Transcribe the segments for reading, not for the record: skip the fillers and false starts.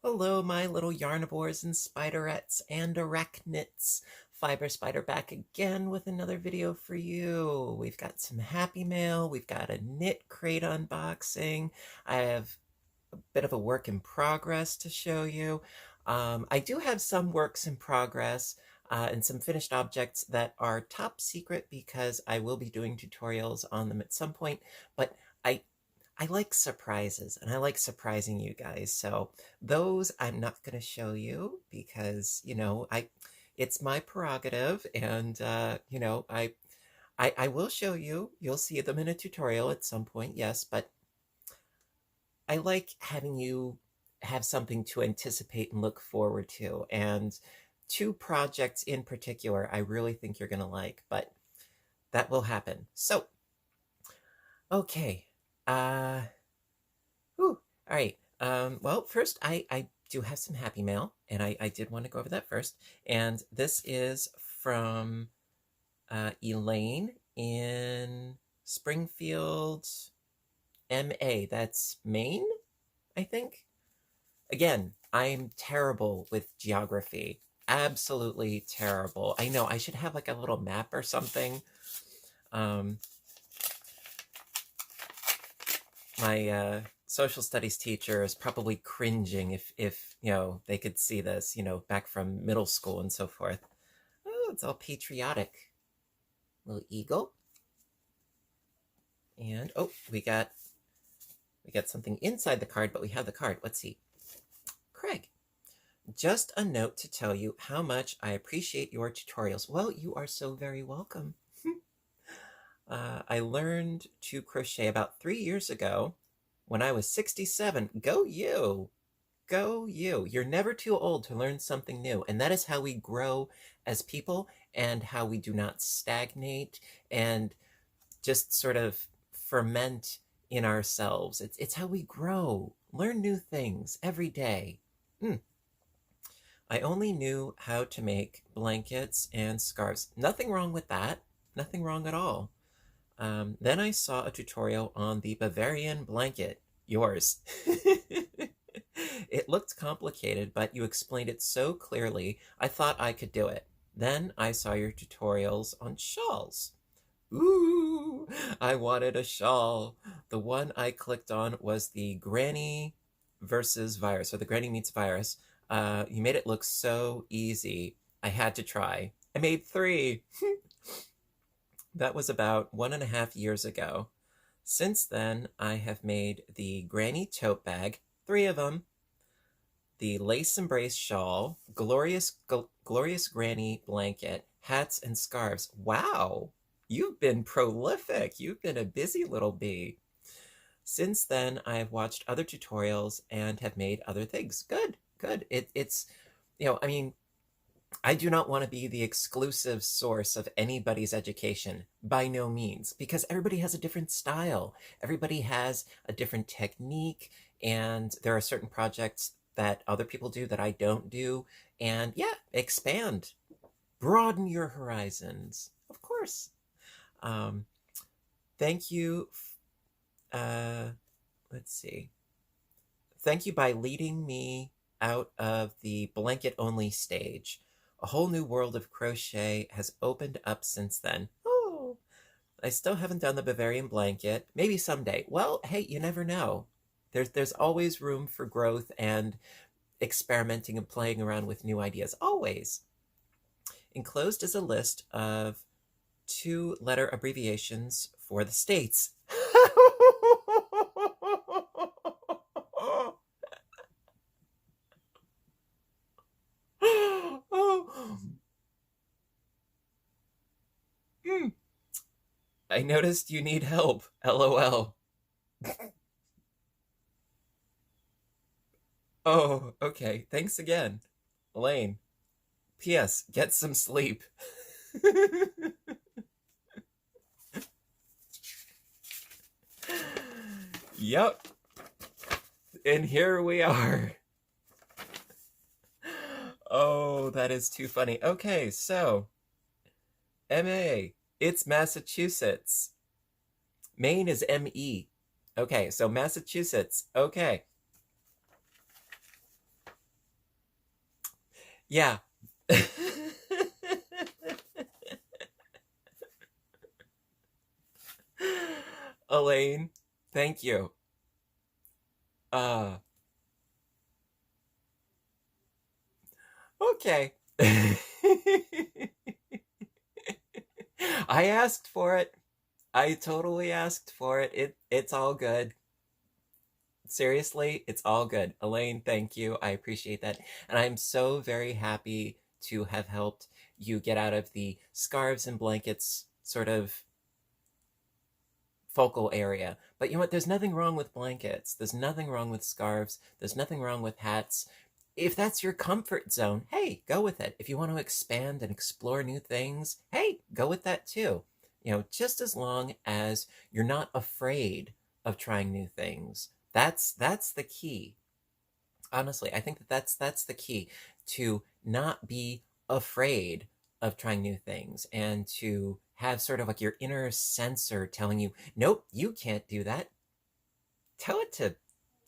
Hello, my little yarnivores and spiderettes and arachnids. Fiber Spider back again with another video for you. We've got some happy mail. We've got a knit crate unboxing. I have a bit of a work in progress to show you. I do have some works in progress and some finished objects that are top secret because I will be doing tutorials on them at some point, but I I like surprises and I like surprising you guys. So those I'm not going to show you because, it's my prerogative and I will show you. You'll see them in a tutorial at some point, yes, but I like having you have something to anticipate and look forward to. And two projects in particular I really think you're going to like, but that will happen. So, okay. Uh Whew. All right. Well, first, I do have some happy mail, and I did want to go over that first. And this is from Elaine in Springfield, MA. That's Maine, I think. Again, I'm terrible with geography. Absolutely terrible. I know I should have like a little map or something. Um, my social studies teacher is probably cringing if they could see this, back from middle school and so forth. Oh, it's all patriotic. Little eagle. And oh, we got something inside the card, but we have the card. Let's see. Craig, just a note to tell you how much I appreciate your tutorials. Well, you are so very welcome. I learned to crochet about 3 years ago when I was 67. Go you! Go you! You're never too old to learn something new, and that is how we grow as people and how we do not stagnate and just sort of ferment in ourselves. It's how we grow. Learn new things every day. I only knew how to make blankets and scarves. Nothing wrong with that. Nothing wrong at all. Then I saw a tutorial on the Bavarian blanket, yours. It looked complicated, but you explained it so clearly, I thought I could do it. Then I saw your tutorials on shawls. Ooh, I wanted a shawl. The one I clicked on was the Granny versus Virus, or the Granny meets Virus. You made it look so easy. I had to try. I made 3. That was about 1.5 years ago. Since then, I have made the Granny tote bag, 3 of them, the lace embrace shawl, glorious Granny blanket, hats, and scarves. Wow, you've been prolific. You've been a busy little bee. Since then, I have watched other tutorials and have made other things. Good, good. It's, I mean, I do not want to be the exclusive source of anybody's education, by no means, because everybody has a different style. Everybody has a different technique, and there are certain projects that other people do that I don't do. And yeah, expand, broaden your horizons, of course. Um, thank you. Let's see. Thank you by leading me out of the blanket only stage. A whole new world of crochet has opened up since then. Oh, I still haven't done the Bavarian blanket. Maybe someday. Well, hey, you never know. There's always room for growth and experimenting and playing around with new ideas. Always. Enclosed is a list of 2-letter abbreviations for the states. Oh. I noticed you need help. LOL. Oh, okay. Thanks again. Elaine. P.S. Get some sleep. Yep. And here we are. Oh, that is too funny. Okay, so MA, it's Massachusetts. Maine is ME. Okay, so Massachusetts. Okay. Yeah. Elaine, thank you. Uh, okay. I asked for it. I totally asked for it. It's all good. Seriously, it's all good. Elaine, thank you. I appreciate that. And I'm so very happy to have helped you get out of the scarves and blankets sort of focal area. But you know what? There's nothing wrong with blankets. There's nothing wrong with scarves. There's nothing wrong with hats. If that's your comfort zone, hey, go with it. If you want to expand and explore new things, hey, go with that too. You know, just as long as you're not afraid of trying new things. That's the key. Honestly, I think that that's the key, to not be afraid of trying new things and to have sort of like your inner sensor telling you, nope, you can't do that. Tell it to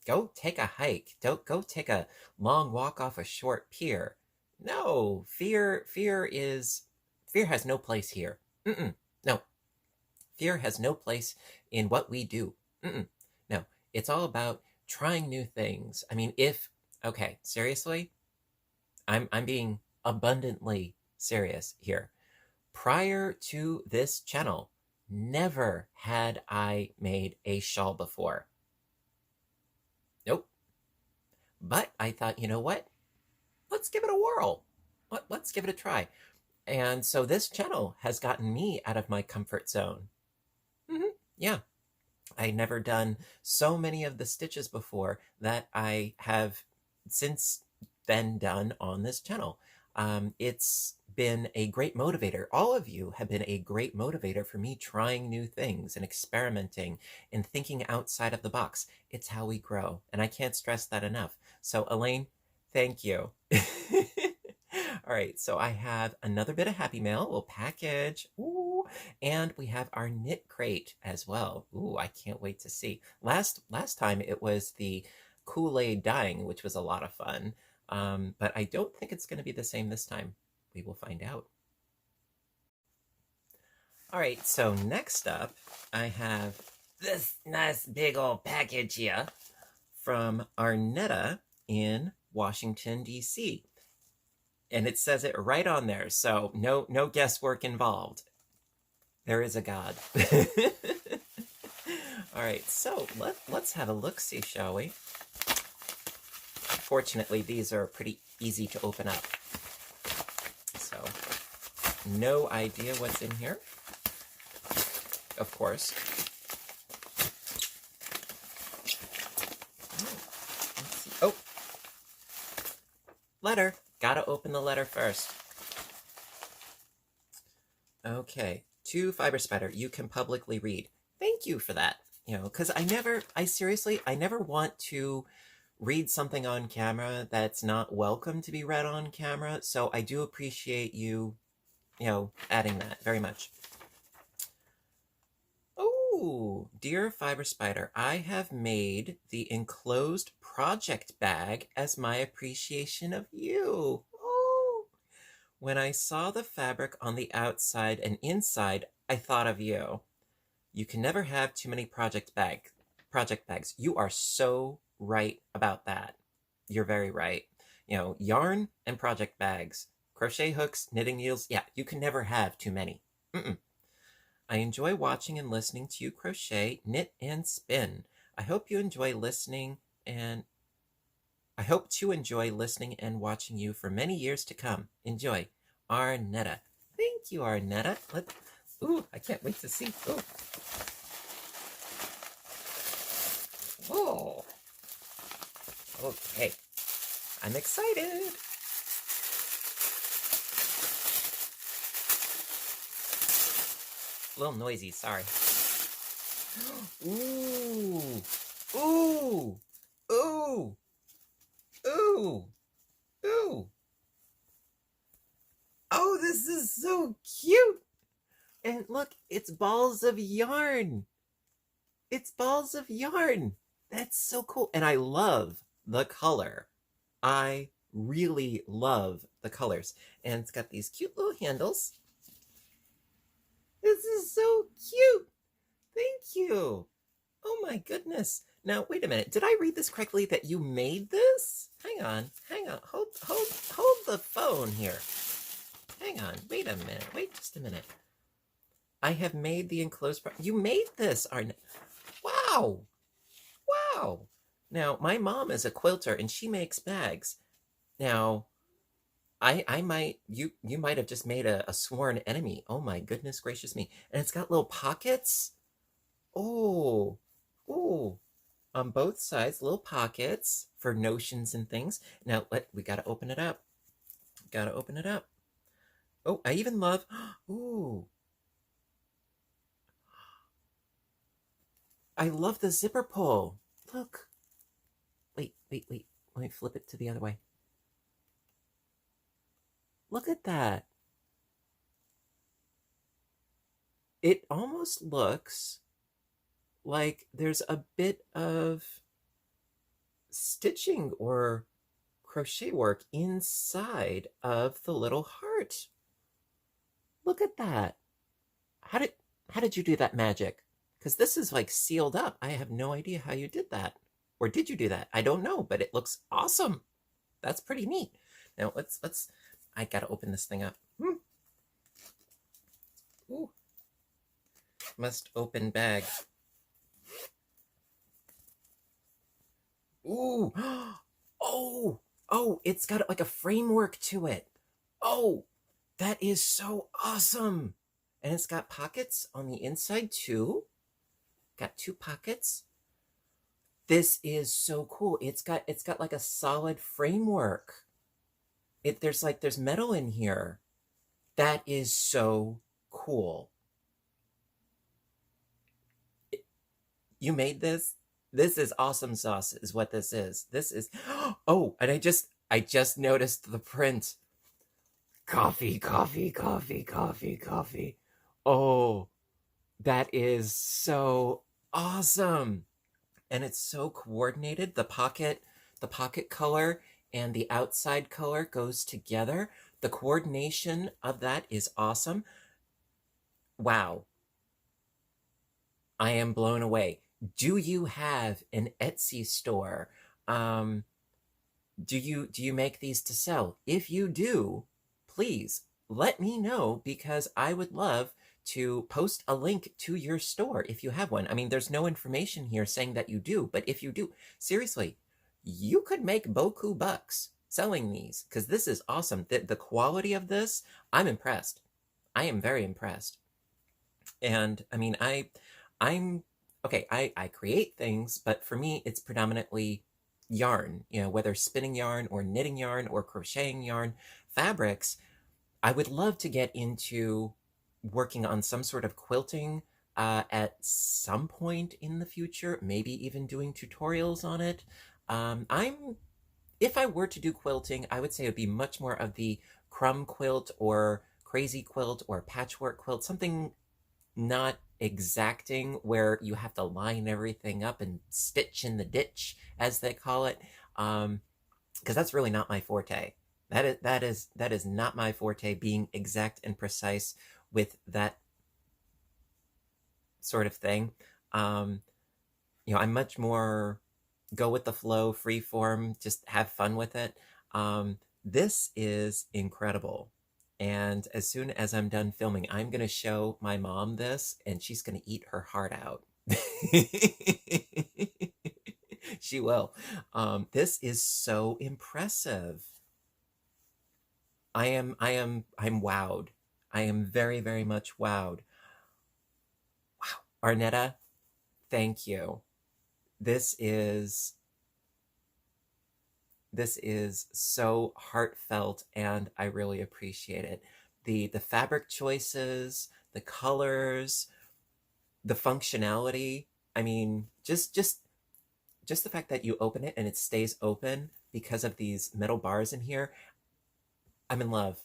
go take a hike. Don't go take a long walk off a short pier. No, fear has no place here. Mm-mm. No, fear has no place in what we do. Mm-mm. No, it's all about trying new things. I mean, if okay, seriously, I'm being abundantly serious here. Prior to this channel, never had I made a shawl before. Nope. But I thought, you know what? Let's give it a whirl. Let's give it a try. And so this channel has gotten me out of my comfort zone. Yeah. I never done so many of the stitches before that I have since then done on this channel. It's been a great motivator. All of you have been a great motivator for me trying new things and experimenting and thinking outside of the box. It's how we grow, and I can't stress that enough. So Elaine, thank you. All right, so I have another bit of Happy Mail, a little package. Ooh, and we have our knit crate as well. Ooh, I can't wait to see. Last time it was the Kool-Aid dyeing, which was a lot of fun. But I don't think it's going to be the same this time. We will find out. All right, so next up, I have this nice big old package here from Arnetta in Washington, D.C. And it says it right on there, so no guesswork involved. There is a God. All right, so let's have a look-see, shall we? Fortunately, these are pretty easy to open up. So, no idea what's in here, of course. Let's see. Oh, letter. Gotta open the letter first. Okay, to Fiber Spider, you can publicly read. Thank you for that. You know, because I seriously never want to read something on camera that's not welcome to be read on camera, so I do appreciate you, adding that very much. Oh, dear Fiber Spider, I have made the enclosed project bag as my appreciation of you. Oh, when I saw the fabric on the outside and inside, I thought of you. You can never have too many project bags. You are so right about that. You're very right. You know, yarn and project bags, crochet hooks, knitting needles. Yeah, you can never have too many. I enjoy watching and listening to you crochet, knit, and spin. I hope to enjoy listening and watching you for many years to come. Enjoy. Arnetta. Thank you, Arnetta. Ooh, I can't wait to see. Ooh. Oh. Okay. I'm excited. A little noisy, sorry. Ooh. Ooh. Ooh. Ooh. Ooh. Oh, this is so cute. And look, it's balls of yarn. It's balls of yarn. That's so cool. And I love the color. I really love the colors. And it's got these cute little handles. This is so cute. Thank you. Oh my goodness. Now, wait a minute. Did I read this correctly that you made this? Hang on. Hold the phone here. Hang on. Wait a minute. Wait just a minute. I have made the enclosed you made this, Arnett. Wow. Wow. Now, my mom is a quilter and she makes bags. Now, I might you might have just made a sworn enemy. Oh my goodness gracious me. And it's got little pockets. Oh. Oh. On both sides, little pockets for notions and things. Now, we got to open it up. Got to open it up. Oh, I even love ooh. I love the zipper pull. Look. Wait. Let me flip it to the other way. Look at that. It almost looks like there's a bit of stitching or crochet work inside of the little heart. Look at that. How did you do that magic? Because this is like sealed up. I have no idea how you did that. Or did you do that? I don't know, but it looks awesome. That's pretty neat. Now let's I gotta open this thing up. Ooh. Must open bag. Ooh. Oh, it's got like a framework to it. Oh, that is so awesome. And it's got pockets on the inside too. Got 2 pockets. This is so cool. It's got like a solid framework. There's metal in here. That is so cool. You made this? This is awesome sauce is what this is. This is oh, and I just noticed the print. Coffee. Oh, that is so awesome. And it's so coordinated. The pocket color and the outside color goes together. The coordination of that is awesome. Wow. I am blown away. Do you have an Etsy store? Do you make these to sell? If you do, please let me know because I would love to post a link to your store if you have one. I mean, there's no information here saying that you do, but if you do, seriously, you could make boku bucks selling these because this is awesome. The quality of this, I'm impressed. I am very impressed. And I mean, I'm okay, I create things, but for me, it's predominantly yarn, whether spinning yarn or knitting yarn or crocheting yarn, fabrics. I would love to get into working on some sort of quilting at some point in the future, maybe even doing tutorials on it. If I were to do quilting, I would say it would be much more of the crumb quilt or crazy quilt or patchwork quilt, something not exacting where you have to line everything up and stitch in the ditch, as they call it, because that's really not my forte. That is not my forte, being exact and precise with that sort of thing. I'm much more go with the flow, free form, just have fun with it. This is incredible. And as soon as I'm done filming, I'm going to show my mom this, and she's going to eat her heart out. She will. This is so impressive. I'm wowed. I am very, very much wowed. Wow. Arnetta, thank you. This is so heartfelt, and I really appreciate it. The fabric choices, the colors, the functionality. I mean, just the fact that you open it and it stays open because of these metal bars in here. I'm in love.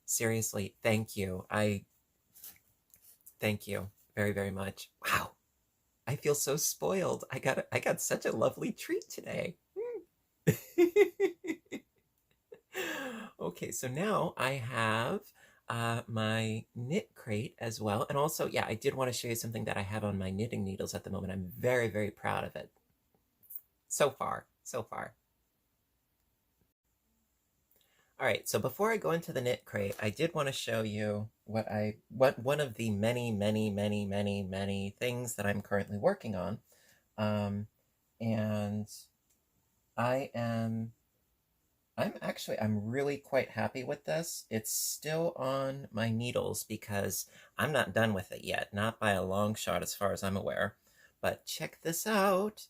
Seriously, thank you. Thank you very, very much. Wow. I feel so spoiled. I got such a lovely treat today. Okay. Okay, so now I have my knit crate as well. And also, yeah, I did want to show you something that I have on my knitting needles at the moment. I'm very, very proud of it. So far, so far. All right, so before I go into the knit crate, I did want to show you what one of the many, many, many, many, many things that I'm currently working on. And I'm really quite happy with this. It's still on my needles because I'm not done with it yet, not by a long shot as far as I'm aware. But check this out.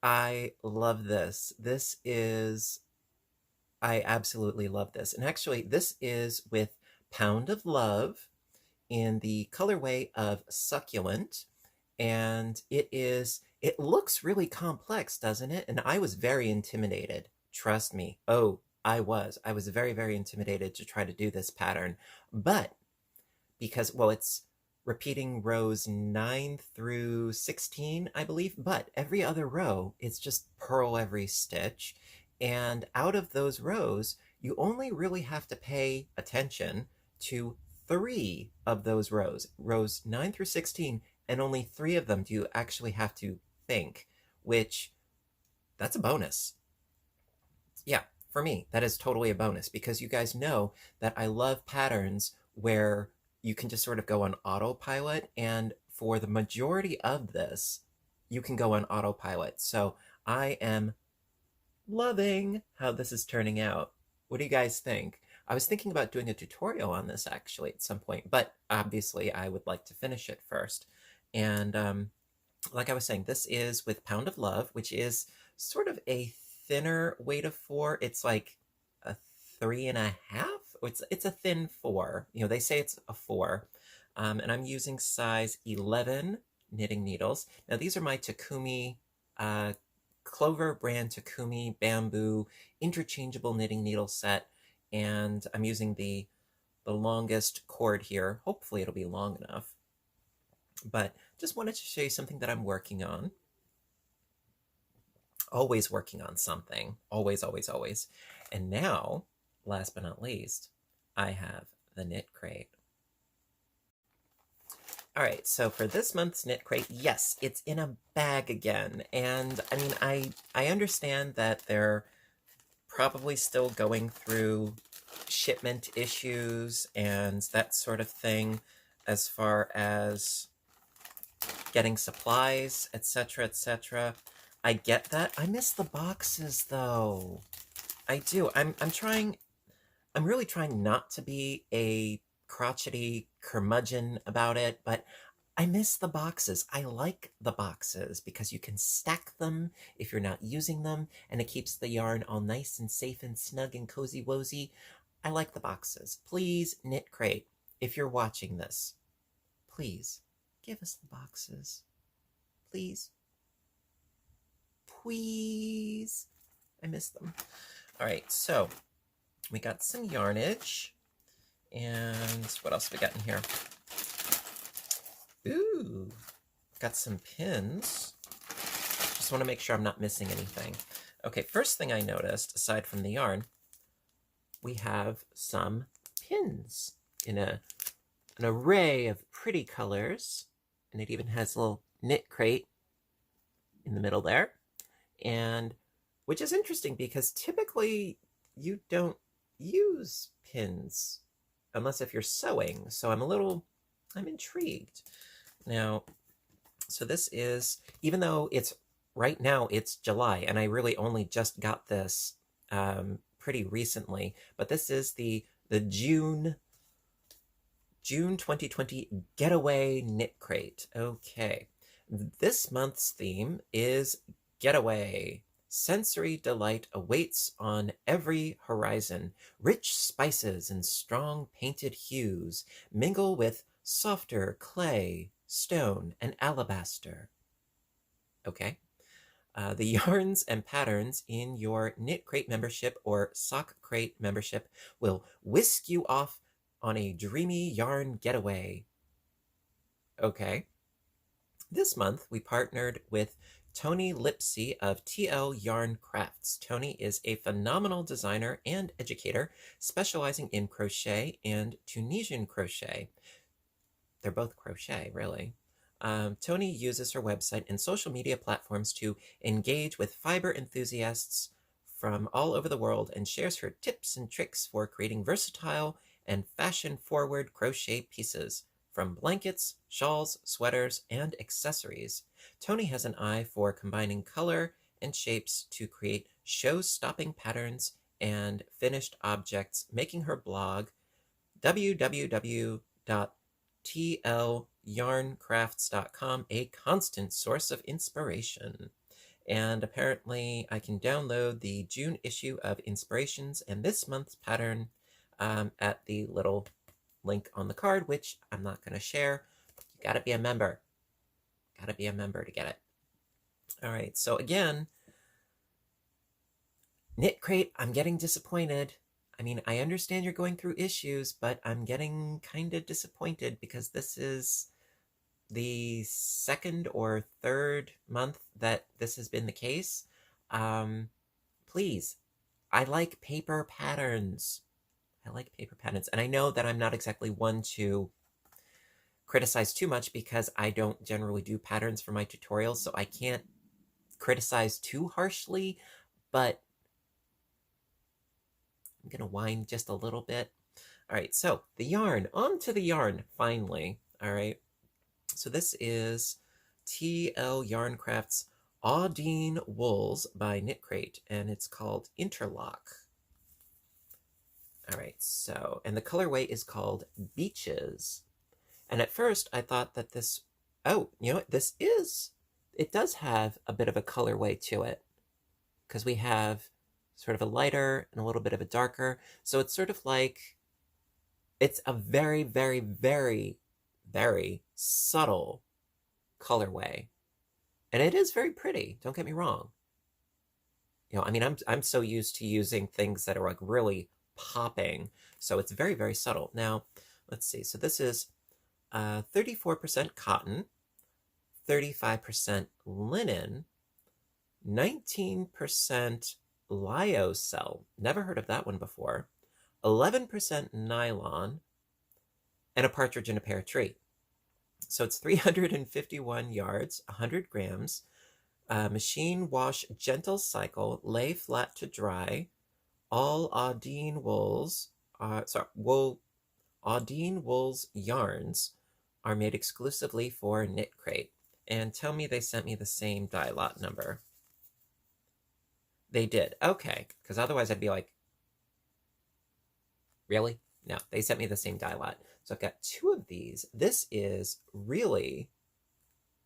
I love this. I absolutely love this. And actually, this is with Pound of Love in the colorway of Succulent. And it looks really complex, doesn't it? And I was very intimidated. Trust me. Oh, I was. I was very, very intimidated to try to do this pattern. But because, well, it's repeating rows 9 through 16, I believe, but every other row, it's just purl every stitch. And out of those rows, you only really have to pay attention to 3 of those rows 9 through 16, and only 3 of them do you actually have to think, which that's a bonus. Yeah, for me, that is totally a bonus because you guys know that I love patterns where you can just sort of go on autopilot, and for the majority of this, you can go on autopilot. So I am loving how this is turning out. What do you guys think? I was thinking about doing a tutorial on this actually at some point, but obviously I would like to finish it first. And like I was saying, this is with Pound of Love, which is sort of a thinner weight of 4. It's like a 3.5. It's a thin 4. You know, they say it's a 4. And I'm using size 11 knitting needles. Now these are my Takumi Clover brand Takumi bamboo interchangeable knitting needle set, and I'm using the longest cord here. Hopefully it'll be long enough. But just wanted to show you something that I'm working on. Always working on something. Always, always, always. And now, last but not least, I have the knit crate. All right, so for this month's knit crate, yes, it's in a bag again. And I mean, I understand that they're probably still going through shipment issues and that sort of thing as far as getting supplies, etc., etc. I get that. I miss the boxes though. I do. I'm really trying not to be a crotchety curmudgeon about it, but I miss the boxes. I like the boxes because you can stack them if you're not using them, and it keeps the yarn all nice and safe and snug and cozy-wozy. I like the boxes. Please, Knit Crate, if you're watching this, please give us the boxes. Please. Please. I miss them. All right, so we got some yarnage. And what else have we got in here? Ooh, got some pins. Just want to make sure I'm not missing anything. Okay, first thing I noticed, aside from the yarn, we have some pins in an array of pretty colors. And it even has a little knit crate in the middle there. And which is interesting because typically you don't use pins unless if you're sewing. So I'm intrigued. Now, so this is, even though it's, right now it's July, and I really only just got this pretty recently, but this is the June 2020 Getaway Knit Crate. Okay, this month's theme is Getaway. Sensory delight awaits on every horizon. Rich spices and strong painted hues mingle with softer clay, stone, and alabaster. Okay. The yarns and patterns in your Knit Crate membership or Sock Crate membership will whisk you off on a dreamy yarn getaway. Okay. This month, we partnered with Tony Lipsey of TL Yarn Crafts. Tony is a phenomenal designer and educator specializing in crochet and Tunisian crochet. They're both crochet, really. Tony uses her website and social media platforms to engage with fiber enthusiasts from all over the world and shares her tips and tricks for creating versatile and fashion-forward crochet pieces, from blankets, shawls, sweaters, and accessories. Tony has an eye for combining color and shapes to create show-stopping patterns and finished objects, making her blog www.tlyarncrafts.com a constant source of inspiration. And apparently I can download the June issue of Inspirations and this month's pattern at the little link on the card, which I'm not going to share. You got to be a member. Got to be a member to get it. All right, so again, Knit Crate, I'm getting disappointed. I mean, I understand you're going through issues, but I'm getting kind of disappointed because this is the second or third month that this has been the case. Please, I like paper patterns. I like paper patterns. And I know that I'm not exactly one to criticize too much because I don't generally do patterns for my tutorials, so I can't criticize too harshly, but I'm going to whine just a little bit. All right, so the yarn. On to the yarn, finally. All right. So this is TL Yarn Crafts Audie Wools by Knit Crate, and it's called Interlock. All right, so, and the colorway is called Beaches. And at first I thought that this, oh, you know what, this is, it does have a bit of a colorway to it, because we have sort of a lighter and a little bit of a darker. So it's sort of like, it's a very, very, very, very subtle colorway. And it is very pretty, don't get me wrong. You know, I mean, I'm so used to using things that are like really popping. So it's very, very subtle. Now, let's see. So this is 34% cotton, 35% linen, 19% lyocell. Never heard of that one before. 11% nylon, and a partridge in a pear tree. So it's 351 yards, 100 grams, machine wash, gentle cycle, lay flat to dry. All Audie Wools, Audie Wools yarns are made exclusively for Knit Crate. And tell me they sent me the same dye lot number. They did. Okay, because otherwise I'd be like, really? No, they sent me the same dye lot. So I've got 2 of these. This is really,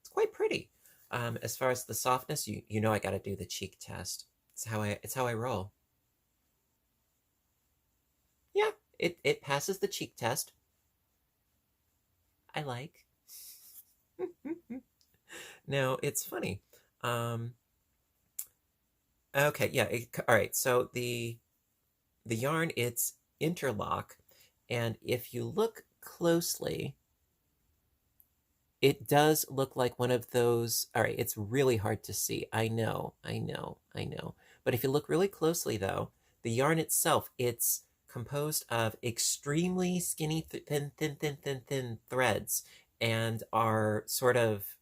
it's quite pretty. As far as the softness, you know I got to do the cheek test. It's how I roll. Yeah, it passes the cheek test. I like. Now, it's funny. Okay, yeah, all right, so the yarn, it's interlock, and if you look closely, it does look like one of those, all right, it's really hard to see, I know, but if you look really closely, though, the yarn itself, it's composed of extremely skinny, thin threads, and are sort of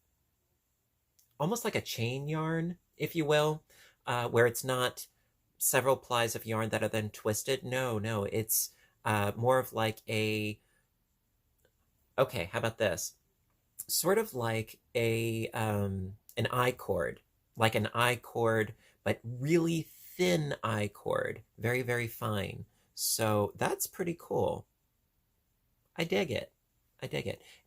almost like a chain yarn, if you will, where it's not several plies of yarn that are then twisted. No, it's more of like a, okay, how about this? Sort of like a an I-cord, but really thin I-cord, very, very fine. So that's pretty cool. I dig it.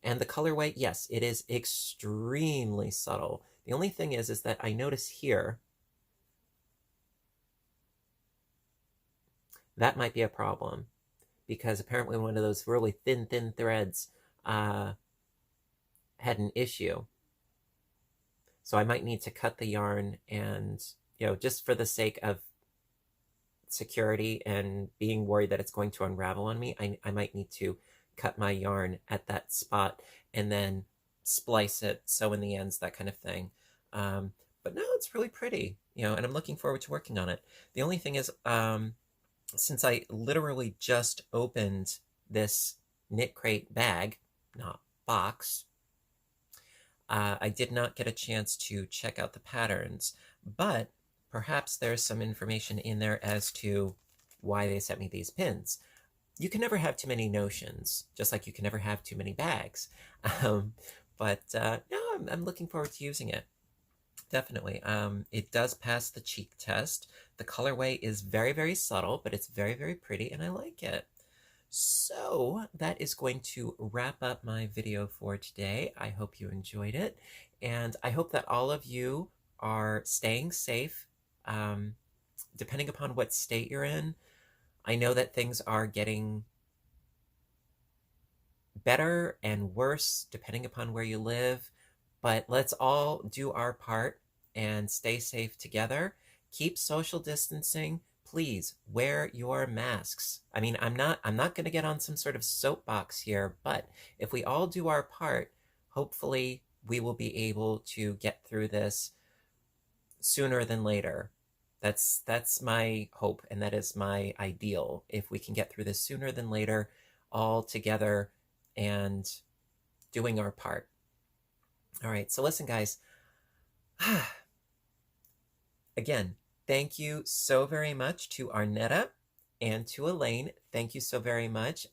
And the colorway, yes, it is extremely subtle. The only thing is that I notice here, that might be a problem, because apparently one of those really thin threads had an issue. So I might need to cut the yarn, and, you know, just for the sake of security and being worried that it's going to unravel on me, I might need to cut my yarn at that spot and then splice it, sew in the ends, that kind of thing. But no, it's really pretty, you know, and I'm looking forward to working on it. The only thing is, since I literally just opened this Knit Crate bag, not box, I did not get a chance to check out the patterns, but perhaps there's some information in there as to why they sent me these pins. You can never have too many notions, just like you can never have too many bags. But no, I'm looking forward to using it. Definitely. It does pass the cheek test. The colorway is very, very subtle, but it's very, very pretty, and I like it. So that is going to wrap up my video for today. I hope you enjoyed it, and I hope that all of you are staying safe, depending upon what state you're in. I know that things are getting better and worse depending upon where you live, but let's all do our part and stay safe together. Keep social distancing. Please wear your masks. I mean, I'm not going to get on some sort of soapbox here, but if we all do our part, hopefully we will be able to get through this sooner than later. That's my hope, and that is my ideal. If we can get through this sooner than later, all together and doing our part. All right, so listen, guys. Again, thank you so very much to Arnetta and to Elaine. Thank you so very much.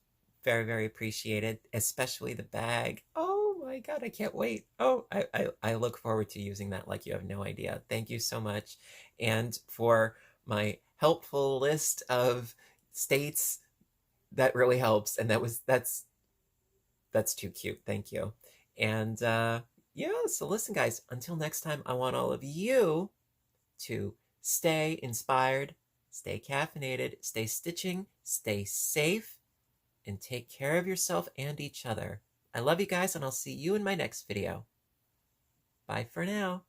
Very, very appreciated, especially the bag. Oh my God, I can't wait. Oh, I look forward to using that like you have no idea. Thank you so much. And for my helpful list of states, that really helps. And that's too cute. Thank you. And yeah, so listen, guys, until next time, I want all of you to stay inspired, stay caffeinated, stay stitching, stay safe, and take care of yourself and each other. I love you guys, and I'll see you in my next video. Bye for now.